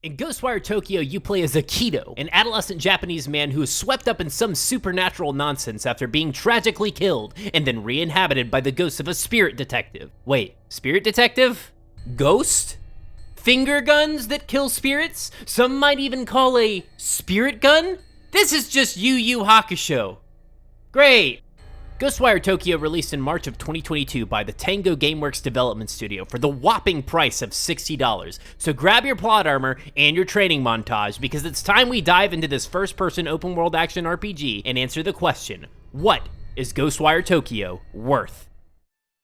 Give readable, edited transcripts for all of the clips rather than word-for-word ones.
In Ghostwire Tokyo, you play as Akito, an adolescent Japanese man who is swept up in some supernatural nonsense after being tragically killed and then re-inhabited by the ghost of a spirit detective. Wait, spirit detective? Ghost? Finger guns that kill spirits? Some might even call a spirit gun? This is just YuYu Hakusho. Great! Ghostwire Tokyo released in March of 2022 by the Tango Gameworks development studio for the whopping price of $60. So grab your plot armor and your training montage because it's time we dive into this first-person open-world action RPG and answer the question, what is Ghostwire Tokyo worth?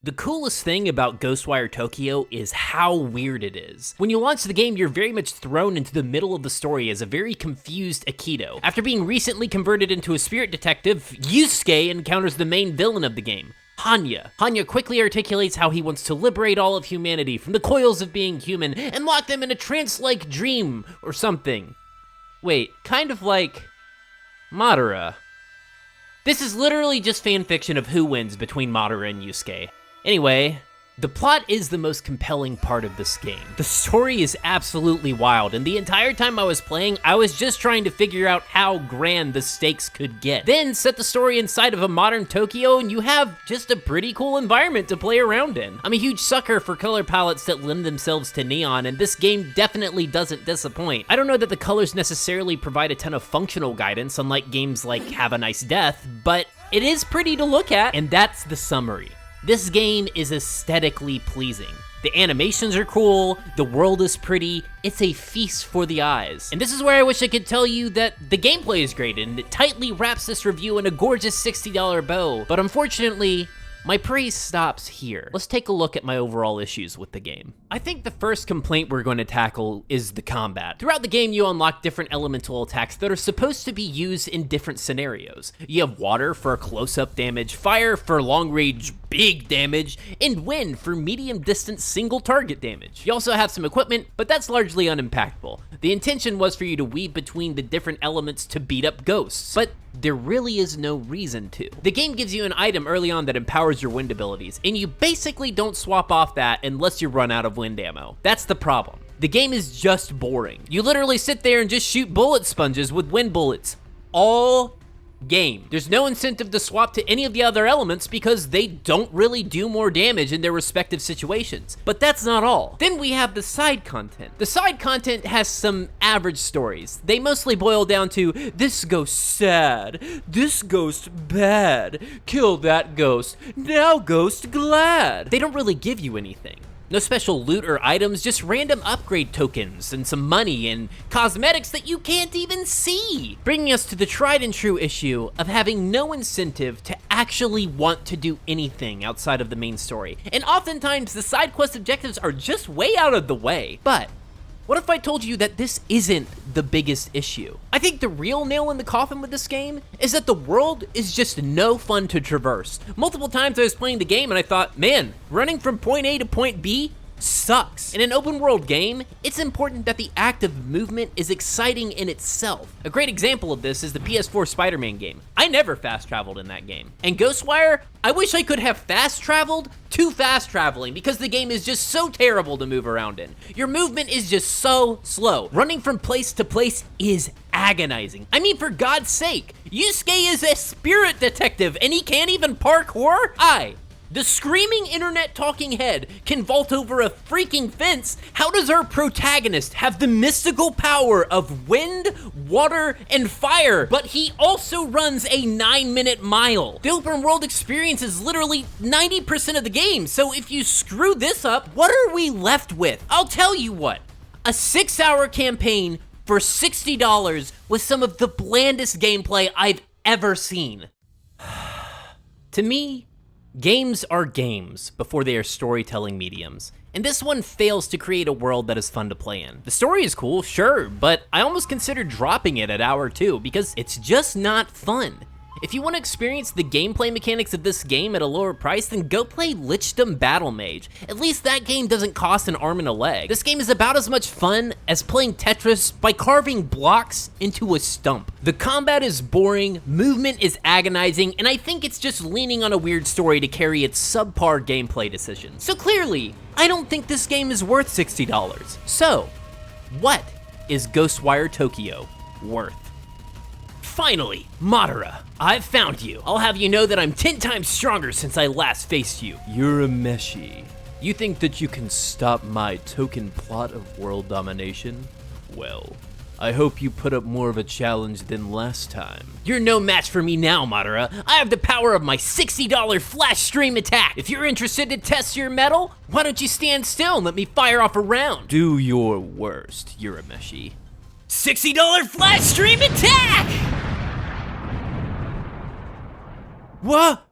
The coolest thing about Ghostwire Tokyo is how weird it is. When you launch the game, you're very much thrown into the middle of the story as a very confused Akito. After being recently converted into a spirit detective, Yusuke encounters the main villain of the game, Hanya. Hanya quickly articulates how he wants to liberate all of humanity from the coils of being human and lock them in a trance-like dream or something. Wait, kind of like Madara. This is literally just fanfiction of who wins between Madara and Yusuke. Anyway, the plot is the most compelling part of this game. The story is absolutely wild, and the entire time I was playing, I was just trying to figure out how grand the stakes could get. Then set the story inside of a modern Tokyo, and you have just a pretty cool environment to play around in. I'm a huge sucker for color palettes that lend themselves to neon, and this game definitely doesn't disappoint. I don't know that the colors necessarily provide a ton of functional guidance, unlike games like Have a Nice Death, but it is pretty to look at, and that's the summary. This game is aesthetically pleasing. The animations are cool, the world is pretty, it's a feast for the eyes. And this is where I wish I could tell you that the gameplay is great and it tightly wraps this review in a gorgeous $60 bow, but unfortunately, my praise stops here. Let's take a look at my overall issues with the game. I think the first complaint we're going to tackle is the combat. Throughout the game, you unlock different elemental attacks that are supposed to be used in different scenarios. You have water for close-up damage, fire for long-range big damage, and wind for medium-distance single-target damage. You also have some equipment, but that's largely unimpactful. The intention was for you to weave between the different elements to beat up ghosts, but there really is no reason to. The game gives you an item early on that empowers your wind abilities, and you basically don't swap off that unless you run out of wind ammo. That's the problem. The game is just boring. You literally sit there and just shoot bullet sponges with wind bullets all game. There's no incentive to swap to any of the other elements because they don't really do more damage in their respective situations. But that's not all. Then we have the side content. The side content has some average stories. They mostly boil down to, this ghost sad, this ghost bad, kill that ghost, now ghost glad. They don't really give you anything. No special loot or items, just random upgrade tokens and some money and cosmetics that you can't even see. Bringing us to the tried and true issue of having no incentive to actually want to do anything outside of the main story. And oftentimes the side quest objectives are just way out of the way. But what if I told you that this isn't the biggest issue? I think the real nail in the coffin with this game is that the world is just no fun to traverse. Multiple times I was playing the game and I thought, man, running from point A to point B sucks. In an open world game, it's important that the act of movement is exciting in itself. A great example of this is the PS4 Spider-Man game. I never fast traveled in that game. And Ghostwire, I wish I could have fast traveled to fast traveling because the game is just so terrible to move around in. Your movement is just so slow. Running from place to place is agonizing. I mean, for God's sake, Yusuke is a spirit detective and he can't even parkour? The screaming internet talking head can vault over a freaking fence. How does our protagonist have the mystical power of wind, water, and fire, but he also runs a 9-minute mile? The open world experience is literally 90% of the game, so if you screw this up, what are we left with? I'll tell you what, a 6-hour campaign for $60 with some of the blandest gameplay I've ever seen. To me, games are games before they are storytelling mediums, and this one fails to create a world that is fun to play in. The story is cool, sure, but I almost consider dropping it at hour 2 because it's just not fun. If you want to experience the gameplay mechanics of this game at a lower price, then go play Lichdom Battle Mage. At least that game doesn't cost an arm and a leg. This game is about as much fun as playing Tetris by carving blocks into a stump. The combat is boring, movement is agonizing, and I think it's just leaning on a weird story to carry its subpar gameplay decisions. So clearly, I don't think this game is worth $60. So, what is Ghostwire Tokyo worth? Finally, Madara, I've found you. I'll have you know that I'm 10 times stronger since I last faced you. Urameshi, you think that you can stop my token plot of world domination? Well, I hope you put up more of a challenge than last time. You're no match for me now, Madara. I have the power of my $60 flash stream attack. If you're interested to test your mettle, why don't you stand still and let me fire off a round? Do your worst, Urameshi. $60 flash stream attack! What?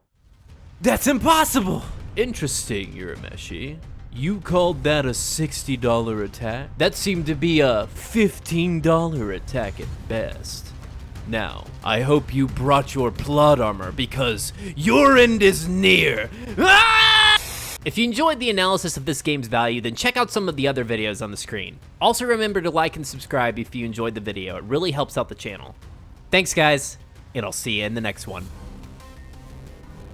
That's impossible! Interesting, Urameshi. You called that a $60 attack? That seemed to be a $15 attack at best. Now, I hope you brought your plot armor because your end is near. Ah! If you enjoyed the analysis of this game's value, then check out some of the other videos on the screen. Also remember to like and subscribe if you enjoyed the video. It really helps out the channel. Thanks guys, and I'll see you in the next one.